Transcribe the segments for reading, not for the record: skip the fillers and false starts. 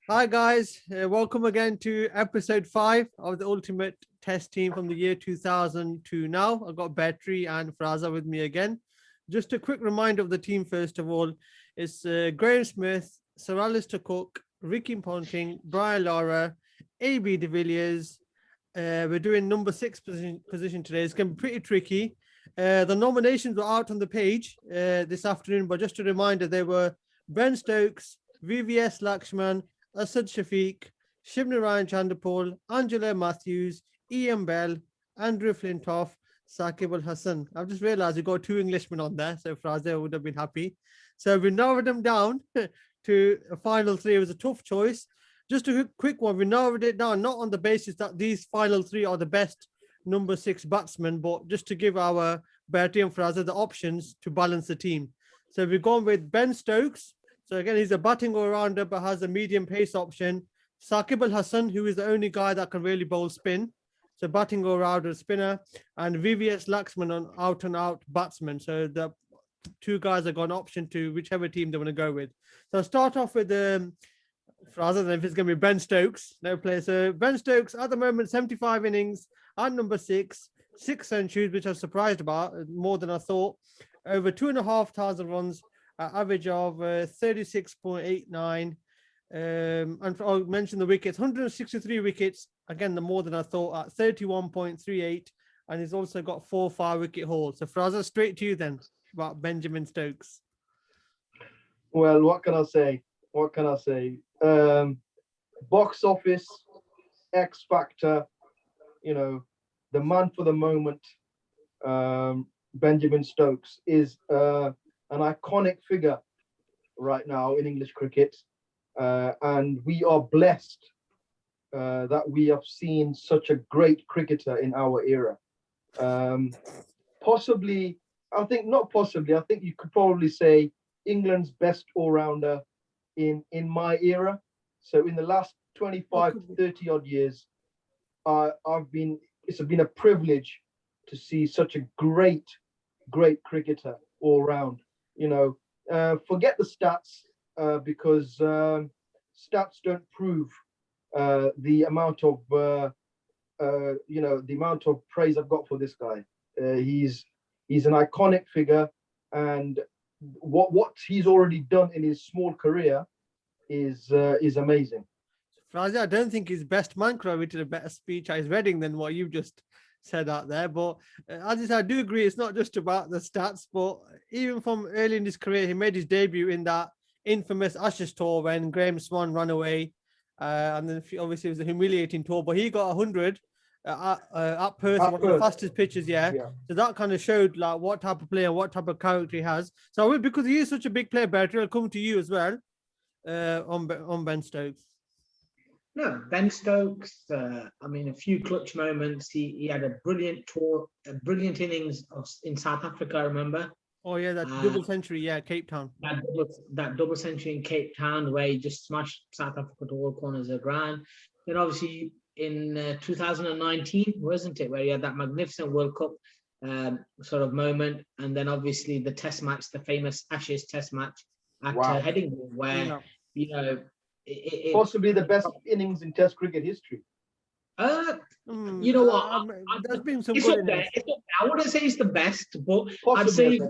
Hi guys, welcome again to episode 5 of the Ultimate Test Team from the year 2000 to now. I've got Battery and Fraza with me again. Just a quick reminder of the team first of all. It's Graham Smith, Sir Alistair Cook, Ricky Ponting, Brian Lara, AB de Villiers. We're doing number 6 position today. It's going to be pretty tricky. The nominations were out on the page this afternoon, but just a reminder, they were Ben Stokes, VVS Lakshman, Asad Shafiq, Shibna Ryan Chanderpaul, Angela Matthews, Ian Bell, Andrew Flintoff, Saqib Al Hassan. I've just realized we got 2 Englishmen on there, so Fraser would have been happy. So we narrowed them down to a final 3. It was a tough choice. Just a quick one, we narrowed it down not on the basis that these final 3 are the best number 6 batsmen, but just to give our Bertie and Fraser the options to balance the team. So we've gone with Ben Stokes. So again, he's a batting all-rounder but has a medium pace option. Saqib Al Hassan, who is the only guy that can really bowl spin. So batting all-rounder spinner. And VVS Laxman on out-and-out batsman. So the 2 guys have got an option to whichever team they want to go with. So I'll start off with rather than if it's going to be Ben Stokes, no player. So Ben Stokes at the moment, 75 innings at number 6, 6 centuries, which I was surprised about, more than I thought. Over 2,500 runs, average of 36.89. And I'll mention the wickets, 163 wickets, again, the more than I thought, at 31.38. And he's also got 4 5-wicket hauls. So Fraser, straight to you then about Benjamin Stokes. Well, what can I say? What can I say? Box office, X Factor, the man for the moment, Benjamin Stokes is an iconic figure right now in English cricket. And we are blessed that we have seen such a great cricketer in our era. Possibly, I think you could probably say England's best all-rounder in my era. So in the last 25 to 30 odd years, it's been a privilege to see such a great cricketer all round. Forget the stats because stats don't prove the amount of the amount of praise I've got for this guy. He's an iconic figure, and what he's already done in his small career is amazing. Fraser, I don't think his best man could have written a better speech at his wedding than what you've just said out there. But as I said, I do agree, it's not just about the stats, but even from early in his career, he made his debut in that infamous Ashes tour when Graham Swan ran away. And then obviously it was a humiliating tour, but he got 100 at Perth, one of the fastest pitches, yeah. So that kind of showed like what type of player, what type of character he has. So because he is such a big player, Bertie, I'll come to you as well on Ben Stokes. No, Ben Stokes, a few clutch moments. He had a brilliant tour, a brilliant innings in South Africa, I remember. Oh, yeah, that double century, yeah, Cape Town. That double century in Cape Town where he just smashed South Africa to all corners of the ground. Then obviously in 2019, wasn't it, where he had that magnificent World Cup sort of moment. And then obviously the test match, the famous Ashes test match at Headingley, where, possibly the best innings in Test cricket history. You know what? There's been some it's good up there. I wouldn't say it's the best, but possibly the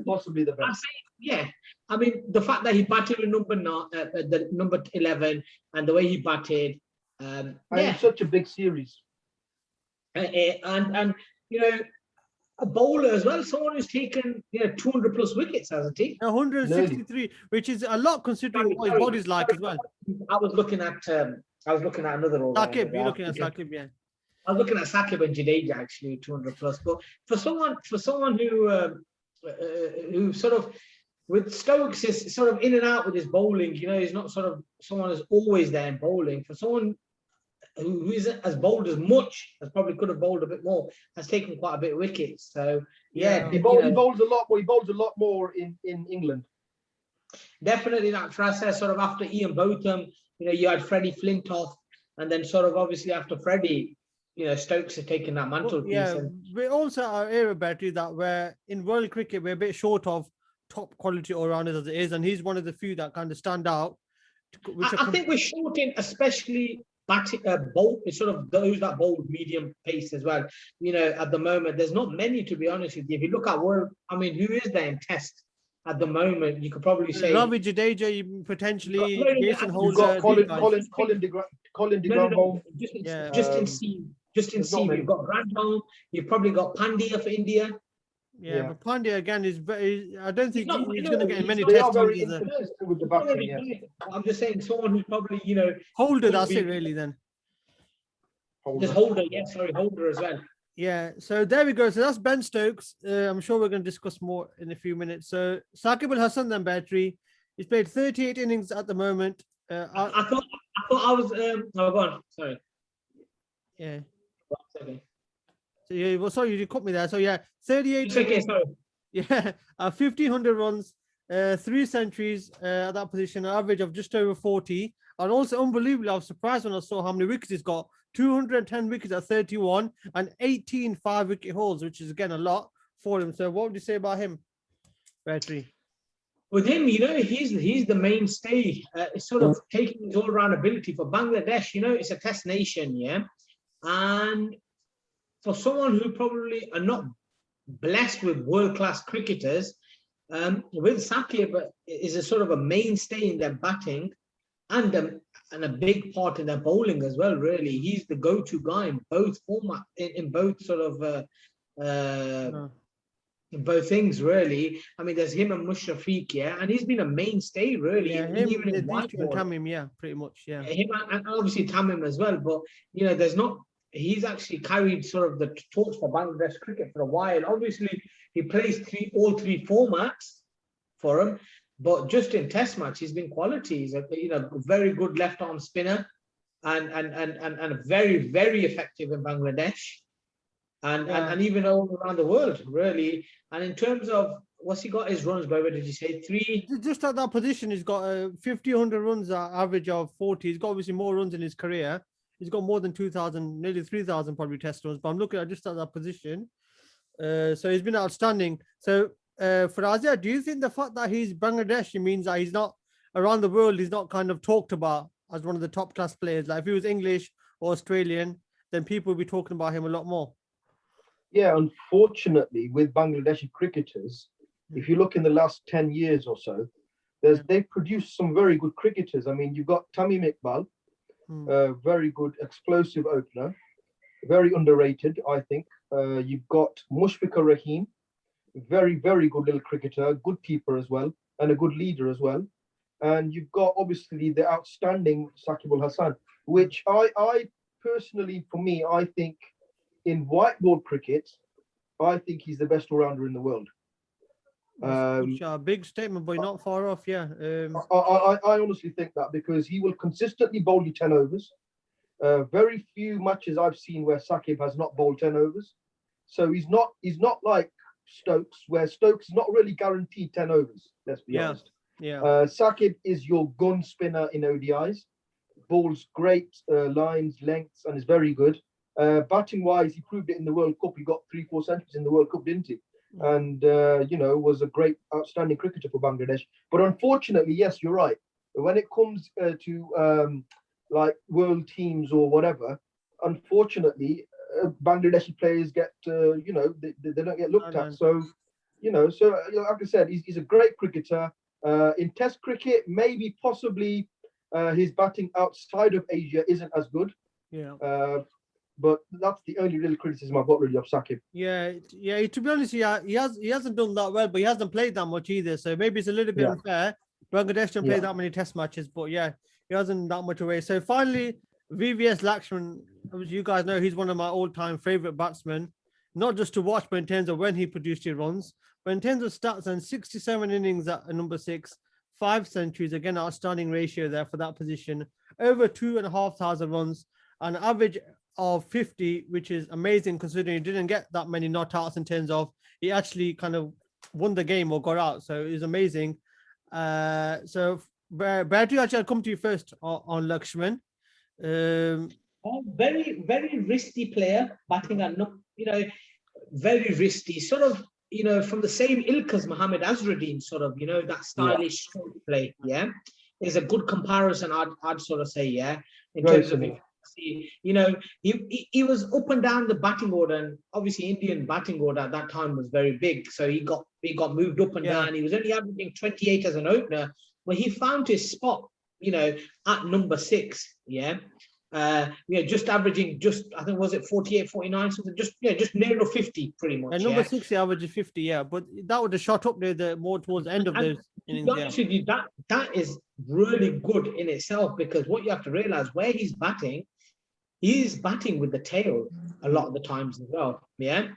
best. I'd say, yeah. I mean, the fact that he batted with the number 11 and the way he batted, and in such a big series, and a bowler as well, someone who's taken 200 plus wickets, hasn't he? 163, which is a lot considering what his body's like as well. I was looking at another all. Saqib, you're looking at Saqib, yeah. I was looking at Saqib and Jadeja actually 200 plus, but for someone who sort of with Stokes is sort of in and out with his bowling, he's not sort of someone who's always there in bowling. For someone who isn't as bowled as much, as probably could have bowled a bit more, has taken quite a bit of wickets. So yeah, he bowls a lot more. He bowls a lot more in England. Definitely not. For us, sort of after Ian Botham, you had Freddie Flintoff, and then sort of obviously after Freddie, Stokes had taken that mantle. Yeah, we also are era battery that where in world cricket we're a bit short of top quality all rounders as it is, and he's one of the few that kind of stand out I think we're short in, especially batting, bowl, sort of those that bowl medium pace as well. You know, at the moment, there's not many, to be honest with you. If you look at world, I mean, who is there in Test at the moment? You could probably say Ravi Jadeja, you potentially No, no, no, Jason you've You've Holder. got these guys. Colin de no, Grandhomme. Yeah. just in Um, seam. Just in there's not seam, many. you've got Grandhomme, you've probably got Pandya for India. Yeah, Yeah. but Pandya again is very. I don't think not- he's no, going to get he's many not- They test are very matches. inconsistent with the He's not batting. really Yeah. good. I'm just saying someone who's probably, you know, Holder, would that's be- it really then. just Holder, yeah, sorry, Holder as well. Yeah, so there we go. So that's Ben Stokes. I'm sure we're going to discuss more in a few minutes. So Saqib Al Hasan then battery. He's played 38 innings at the moment. I thought I was oh, go on, sorry. Yeah. Okay. So yeah, well, sorry, you cut me there. So yeah, 38 It's okay, innings, sorry. yeah, 1,500 runs, 3 centuries at that position, an average of just over 40. And also unbelievably, I was surprised when I saw how many wickets he's got. 210 wickets at 31 and 18 5-wicket hauls, which is again a lot for him. So what would you say about him, Battery? With him, you know, he's the mainstay. It's sort of taking his all-round ability for Bangladesh. You know, it's a test nation, yeah. And for someone who probably are not blessed with world-class cricketers, with Saqib is a sort of a mainstay in their batting and a big part in their bowling as well. Really, he's the go-to guy in both format, in both sort of. In both things, really. I mean, there's him and Mushrafik, yeah, and he's been a mainstay, really. Yeah, even him, in these white two and ball. Tamim, yeah, pretty much, yeah. Him and obviously Tamim as well. But you know, there's not. He's actually carried sort of the torch for Bangladesh cricket for a while. Obviously, he plays all three formats for him, but just in Test match, he's been quality. He's a very good left arm spinner, and very effective in Bangladesh. And even all around the world, really. And in terms of what's he got his runs by? Where did you say 3? Just at that position, he's got 1,500 runs, average of 40. He's got obviously more runs in his career. He's got more than 2,000, nearly 3,000 probably test runs. But I'm looking at just at that position. So he's been outstanding. So for Azia, do you think the fact that he's Bangladeshi means that he's not around the world, he's not kind of talked about as one of the top class players? Like if he was English or Australian, then people would be talking about him a lot more. Yeah, unfortunately, with Bangladeshi cricketers, if you look in the last 10 years or so, they've produced some very good cricketers. I mean, you've got Tamim Iqbal, very good explosive opener, very underrated, I think. You've got Mushfiqur Rahim, very good little cricketer, good keeper as well, and a good leader as well. And you've got obviously the outstanding Saqib Al Hasan, which I personally, for me, I think in white ball cricket, I think he's the best all-rounder in the world. Big statement, but not far off. Yeah. I honestly think that because he will consistently bowl you 10 overs. Very few matches I've seen where Saqib has not bowled 10 overs. So he's not like Stokes, where Stokes is not really guaranteed 10 overs. Let's be honest. Yeah. Saqib is your gun spinner in ODIs. Bowls great lines, lengths, and is very good. Batting wise, he proved it in the World Cup. He got 3-4 centuries in the World Cup, didn't he? And was a great, outstanding cricketer for Bangladesh. But unfortunately, yes, you're right. When it comes to like world teams or whatever, unfortunately, Bangladeshi players get they don't get looked at. So like I said, he's a great cricketer. In Test cricket, maybe possibly his batting outside of Asia isn't as good. Yeah. But that's the only real criticism I've got really of Saqib. Yeah. To be honest, he hasn't done that well, but he hasn't played that much either. So maybe it's a little bit unfair. Bangladesh don't play that many Test matches, but yeah, he hasn't that much away. So finally, VVS Lakshman, as you guys know, he's one of my all-time favorite batsmen. Not just to watch, but in terms of when he produced his runs. But in terms of stats, and 67 innings at number 6, 5 centuries, again, outstanding ratio there for that position. Over 2,500 runs, an average of 50, which is amazing considering he didn't get that many not outs in terms of he actually kind of won the game or got out. So it was amazing. So Badri, actually, I'll come to you first on Lakshman. Very risky player, batting at very risky, sort of, from the same ilk as Mohammad Azharuddin, sort of, that stylish stroke play, yeah. is a good comparison. I'd sort of say, yeah, in Very terms of similar. you know, he was up and down the batting order, and obviously Indian batting order at that time was very big. So he got moved up and Yeah. down. He was only averaging 28 as an opener, but he found his spot, you know, at number 6. Yeah. Just averaging I think was it 48, 49, something, just near enough 50 pretty much. And number 6, he averages 50, yeah. But that would have shot up there more towards the end of And those to innings, be yeah. honest with you, that is really good in itself, because what you have to realize, where he's batting with the tail a lot of the times as well. Yeah.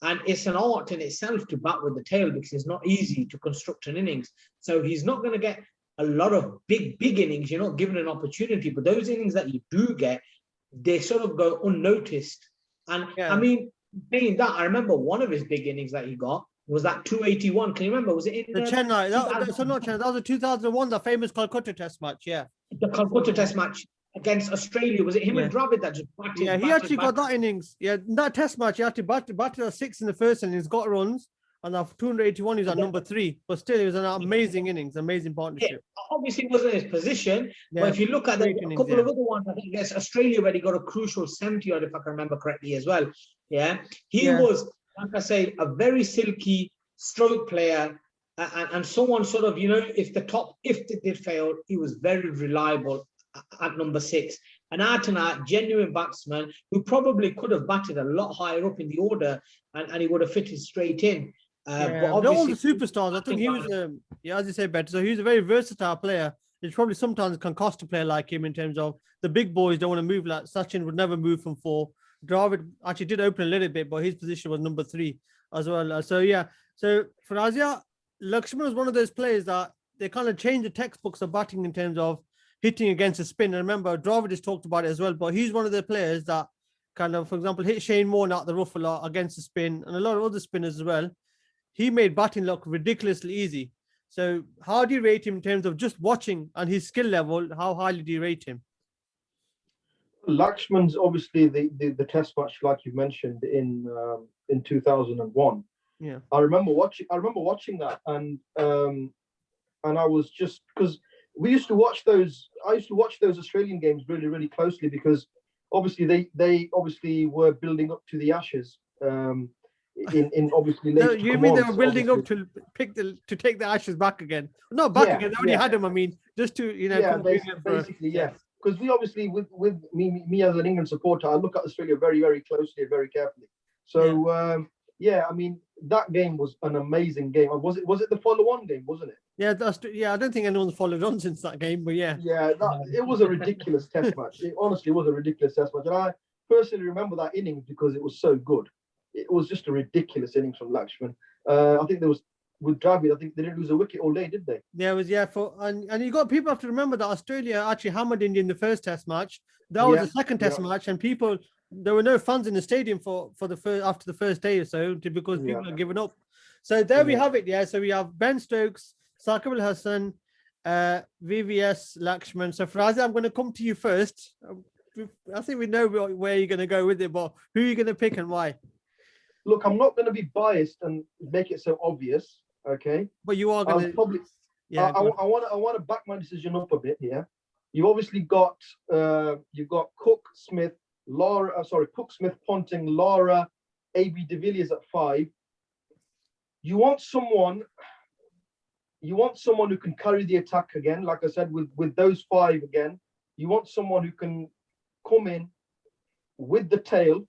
And it's an art in itself to bat with the tail, because it's not easy to construct an innings. So he's not going to get a lot of big innings. You're not given an opportunity, but those innings that you do get, they sort of go unnoticed. And Yeah. I mean, saying that, I remember one of his big innings that he got was that 281. Can you remember? Was it in The Chennai, so not Chennai, that was the 2001, the famous Calcutta Test match, yeah. the Calcutta Test match against Australia? Was it him and Dravid that just batted? Yeah, he actually got that innings. Yeah, that Test match, he had to batted at 6 in the first innings, got runs, and at 281, he was at number 3. But still, it was an amazing innings, amazing partnership. Obviously, it wasn't his position, Yeah, but if you look at a innings, couple yeah. of other ones, I think against Australia, where he got a crucial 70 odd, if I can remember correctly as well. Yeah, he Yeah. was, like I say, a very silky stroke player, and someone sort of, if they did fail, he was very reliable at number 6. An out-and-out genuine batsman who probably could have batted a lot higher up in the order, and he would have fitted straight in. Yeah, But they're all the obviously, superstars. I think he was, as you say, better. So he was a very versatile player. It probably sometimes can cost a player like him in terms of the big boys don't want to move. Like Sachin would never move from 4. Dravid actually did open a little bit, but his position was number 3 as well. So yeah, so for Azia, Lakshman was one of those players that they kind of changed the textbooks of batting in terms of hitting against a spin. And remember, Dravid has talked about it as well, but he's one of the players that kind of, for example, hit Shane Warne out the rough a lot against the spin, and a lot of other spinners as well. He made batting look ridiculously easy. So how do you rate him in terms of just watching and his skill level? How highly do you rate him? Lakshman's obviously the test match, like you mentioned, in 2001. Yeah. I remember watching that, and I was just, because I used to watch those Australian games really, really closely, because obviously they obviously were building up to the Ashes. In obviously No, later you mean they were commands, building obviously. up to take the Ashes back again? Not back Yeah, again. They already yeah. had him. I mean, just to Yeah, basically, yeah. Because we obviously, with me as an England supporter, I look at Australia very, very closely and very carefully. So yeah, I mean, that game was an amazing game. Was it the follow-on game, wasn't it? Yeah, I don't think anyone's followed on since that game, but yeah. Yeah, it was a ridiculous test match. It honestly was a ridiculous test match. And I personally remember that innings because it was so good. It was just a ridiculous innings from Lakshman. I think there was, with Dravid, I think they didn't lose a wicket all day, did they? Yeah, it was, yeah. And you got people have to remember that Australia actually hammered India in the first test match. That was the second test match, and there were no fans in the stadium for the first, after the first day or so, because people had given up. So there we have it. Yeah. So we have Ben Stokes, Saqib Al Hasan, VVS, Lakshman. So Farazi, I'm going to come to you first. I think we know where you're going to go with it, but who are you going to pick and why? Look, I'm not going to be biased and make it so obvious, okay? But you are going to probably. Yeah, I want to back my decision up a bit here. You obviously got Cook, Smith, Ponting, Lara, AB de Villiers at 5. You want someone who can carry the attack again. Like I said, with those 5 again, you want someone who can come in with the tail.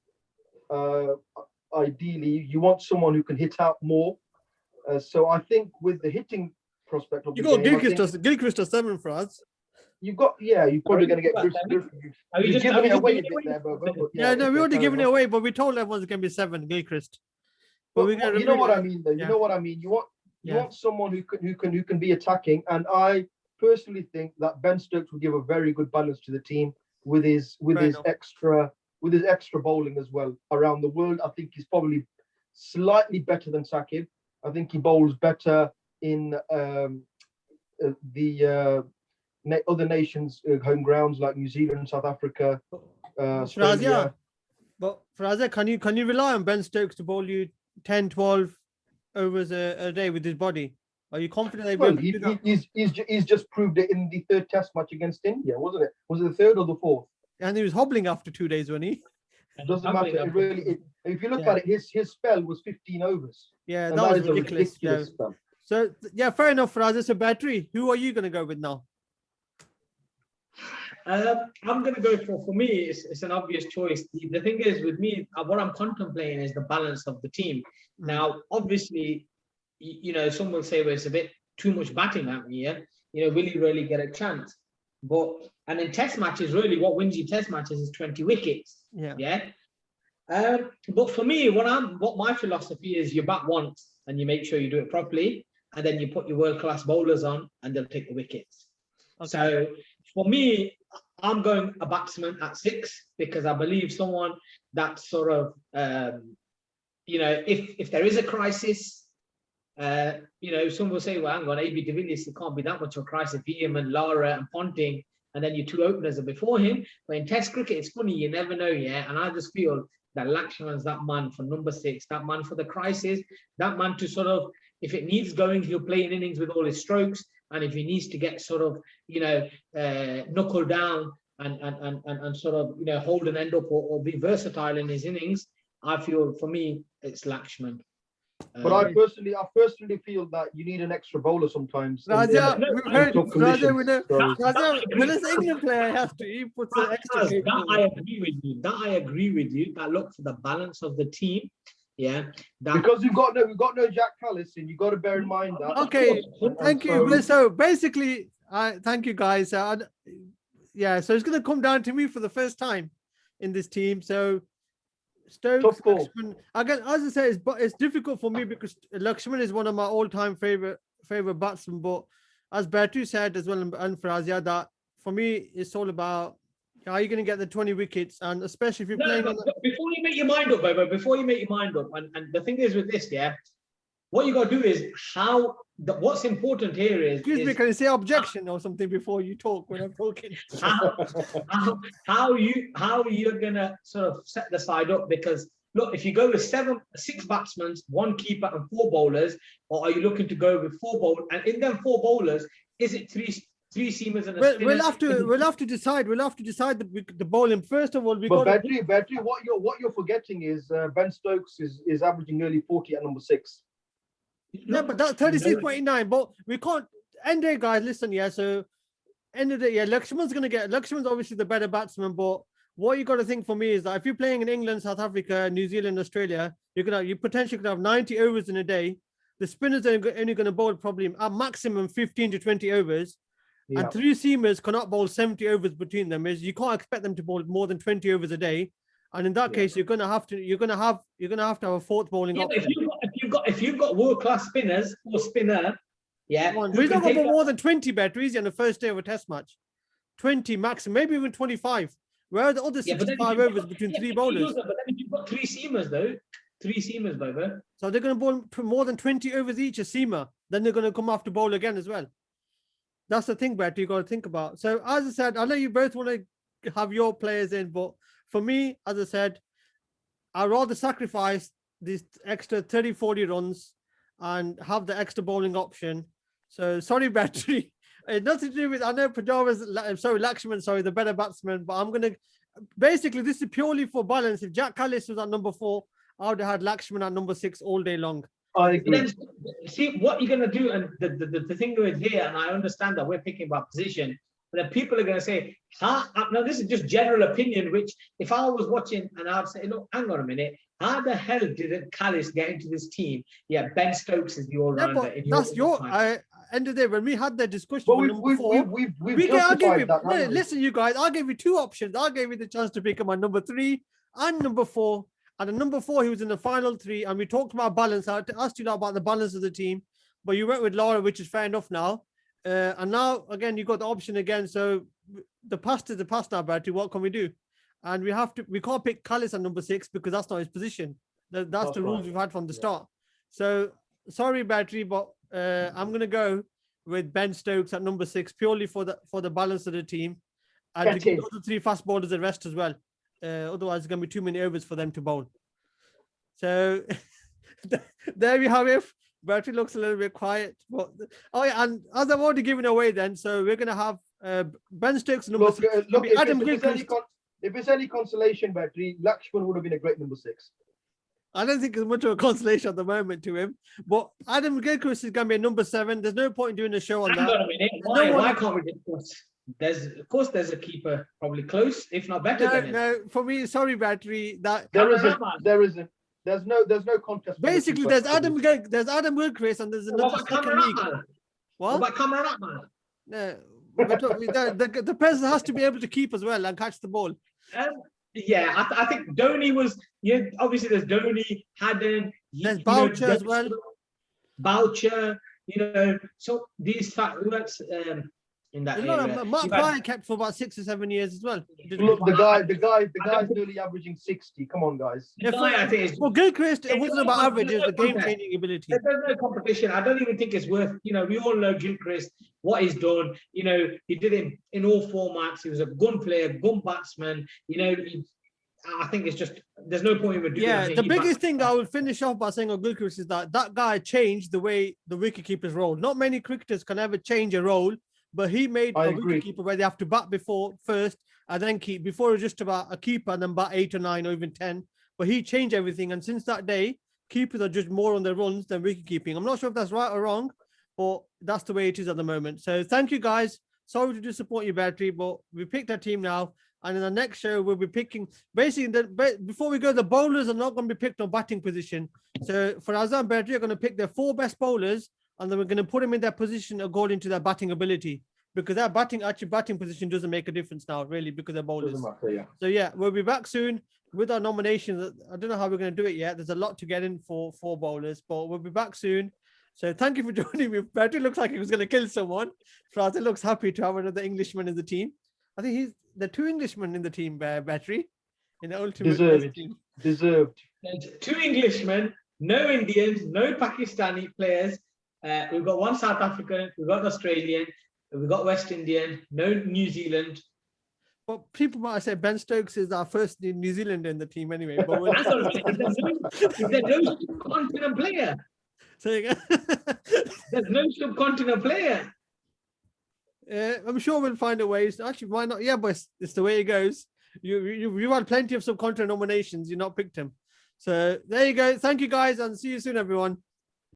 Ideally, you want someone who can hit out more. So I think with the hitting prospect of you the got game, Gilchrist to 7 for us. You're probably going to get You're giving it away a bit there, but yeah, no, we already given it away, but we told everyone it's going to be 7 Gilchrist. But you know what I mean, though. You know what I mean. You want someone who can be attacking, and I personally think that Ben Stokes will give a very good balance to the team with his extra bowling as well around the world. I think he's probably slightly better than Saqib. I think he bowls better in the other nations' home grounds like New Zealand, South Africa, Australia. But Farazia, can you rely on Ben Stokes to bowl you 10, 12 overs a day with his body? Are you confident they'll be Well, able to do that? he's just proved it in the third test match against India, wasn't it? Was it the third or the fourth? And he was hobbling after 2 days, wasn't he? It doesn't matter. It really, if you look Yeah. at it, his spell was 15 overs. Yeah, And that was is a ridiculous. Yeah. ridiculous spell. So yeah, fair enough, Faraz. So Battery, who are you going to go with now? I'm going to go for me, it's an obvious choice. The thing is with me, what I'm contemplating is the balance of the team. Now, obviously, you know, some will say, well, it's a bit too much batting at me, yeah? You know, will he really get a chance? And in test matches, really, what wins you test matches is 20 wickets. Yeah. Yeah. But for me, what my philosophy is, you bat once and you make sure you do it properly, and then you put your world-class bowlers on and they'll take the wickets. Okay. So for me, I'm going a batsman at 6 because I believe someone that sort of, you know, if there is a crisis, you know, some will say, well, hang on, AB de Villiers, it can't be that much of a crisis. VM and Lara and Ponting, and then your 2 openers are before him. But in Test cricket, it's funny, you never know, yeah. And I just feel that Lakshman's that man for number 6, that man for the crisis, that man to sort of, if it needs going, he'll play in innings with all his strokes. And if he needs to get sort of, you know, knuckle down and sort of, you know, hold an end up or be versatile in his innings, I feel for me it's Lakshman. But I personally feel that you need an extra bowler sometimes. Raja, we've heard tough Raja with a conditions. Raja, when it's England player has to, he puts an extra. That I agree with you. That look for the balance of the team. Yeah. Because we've got no Jack Callis, and you got to bear in mind that. Okay, thank you. so- So basically, thank you guys. Yeah, so it's going to come down to me for the first time in this team. So Stokes, Tough call. Lakshman, again, as I say, it's difficult for me because Lakshman is one of my all-time favorite batsmen. But as Batu said as well, and Farazia, that for me it's all about how you're going to get the 20 wickets, and especially if you're playing. But before you make your mind up, Bobo, and the thing is with this, yeah, what you got to do is what's important here is. Excuse me, can you say objection or something before you talk when I'm talking? how you're gonna sort of set the side up, because look, if you go with 6 batsmen, 1 keeper and 4 bowlers, or are you looking to go with 4 bowlers? And in them 4 bowlers, is it three seamers and a spinner? We'll have to decide the bowling. First of all, But Battery, what you're forgetting is Ben Stokes is averaging nearly 40 at number 6. Yeah, but that's 36.9. But we can't end there, guys. Listen, yeah. So end of the day, yeah, Lakshman's obviously the better batsman. But what you got to think for me is that if you're playing in England, South Africa, New Zealand, Australia, you potentially could have 90 overs in a day. The spinners are only going to bowl probably at maximum 15 to 20 overs. Yeah. And 3 seamers cannot bowl 70 overs between them. Is you can't expect them to bowl more than 20 overs a day. And in that case, you're gonna have to have a 4th bowling option. If you've got world-class spinners or spinner, yeah. He's not going to more than 20 batteries on the first day of a test match. 20 maximum, maybe even 25. Where are the other 65 overs between 3 bowlers? But then if you've got 3 seamers, though, 3 seamers, Bobo. So they're going to bowl more than 20 overs each, a seamer. Then they're going to come off to bowl again as well. That's the thing, Brett, you got to think about. So as I said, I know you both want to have your players in, but for me, as I said, I'd rather sacrifice these extra 30, 40 runs and have the extra bowling option. So sorry, Battery. It's nothing to do with, I know Lakshman, the better batsman, but I'm going to, basically, this is purely for balance. If Jack Callis was at number 4, I would have had Lakshman at number 6 all day long. I agree. Then, see what you're going to do, and the thing with here, and I understand that we're picking about position, but then people are going to say, now this is just general opinion, which if I was watching and I'd say, look, hang on a minute, how the hell did Callis get into this team? Yeah, Ben Stokes is the all-rounder. Yeah, that's end of the day, when we had the discussion, But listen, you guys, I gave you 2 options. I gave you the chance to pick him at number 3 and number 4. And at number 4, he was in the final 3, and we talked about balance. I asked you about the balance of the team, but you went with Lara, which is fair enough now. And now, again, you got the option again. So the past is the past now, Barty. What can we do? And we can't pick Callis at number 6 because that's not his position. That's the rules we've had from the start. So sorry, Battery, but I'm going to go with Ben Stokes at number 6 purely for the balance of the team, and to give the other 3 fast bowlers a rest as well. Otherwise, it's going to be too many overs for them to bowl. So there we have it. Battery looks a little bit quiet. But oh yeah, and as I've already given away, then so we're gonna have Ben Stokes number Look, 6. look. Adam If it's any consolation, Battery, Lakshman would have been a great number 6. I don't think it's much of a consolation at the moment to him. But Adam Gilchrist is going to be a number 7. There's no point in doing a show on Hang that. on a minute. No Why one- can't we discuss? Of course, there's a keeper probably close, if not better No, than him. no, for me, sorry, Battery. That There Cameron isn't. Atman. There isn't. There's no contest. for the basically keeper. there's Adam Gilchrist and there's What another about second Cameron league. Atman? What What? about Cameron Atman? No. The person has to be able to keep as well and catch the ball. Yeah, I think Dhoni was. Yeah, obviously there's Dhoni, Haddon. There's Boucher as well. Boucher, so these works in that You know, area. Mark You've had- Pryor kept for about 6 or 7 years as well. Look, the guy's nearly averaging 60. Come on, guys. the guy, I think, is Well, Gilchrist, it Yeah, wasn't no, about but average, it was the there's no game contest. changing ability. there's no competition. I don't even think it's worth. We all know Gilchrist, what he's done. He did it in all formats. He was a gun player, gun batsman. I think it's just there's no point in doing. Yeah, it. the He biggest bats- thing I will finish off by saying on Gilchrist is that guy changed the way the wicketkeepers roll. Not many cricketers can ever change a role, but he made I a agree. wicketkeeper where they have to bat first and then keep. Before it was just about a keeper and then bat 8 or 9 or even 10. But he changed everything, and since that day, keepers are just more on their runs than wicketkeeping. I'm not sure if that's right or wrong, but that's the way it is at the moment. So thank you guys. Sorry to disappoint you, Battery, but we picked our team now. And in the next show, we'll be picking basically before we go, the bowlers are not going to be picked on batting position. So for Azhar and Battery are going to pick their 4 best bowlers, and then we're going to put them in their position according to their batting ability. Because their batting position doesn't make a difference now, really, because they're bowlers. Doesn't matter, yeah. So yeah, we'll be back soon with our nominations. I don't know how we're going to do it yet. There's a lot to get in for 4 bowlers, but we'll be back soon. So thank you for joining me. Battery looks like he was going to kill someone. Fraser looks happy to have another Englishman in the team. I think the 2 Englishmen in the team, Battery, in the ultimate Deserved. Test team. Deserved. There's 2 Englishmen, no Indians, no Pakistani players. We've got 1 South African, we've got an Australian, we've got West Indian, no New Zealand. But people might say Ben Stokes is our first New Zealander in the team anyway. But we'll That's all right. There's no subcontinent player. say again. There's no subcontinent player. I'm sure we'll find a way. Actually, why not? Yeah, but it's the way it goes. You had plenty of subcontinent nominations. You not picked him. So there you go. Thank you guys, and see you soon, everyone.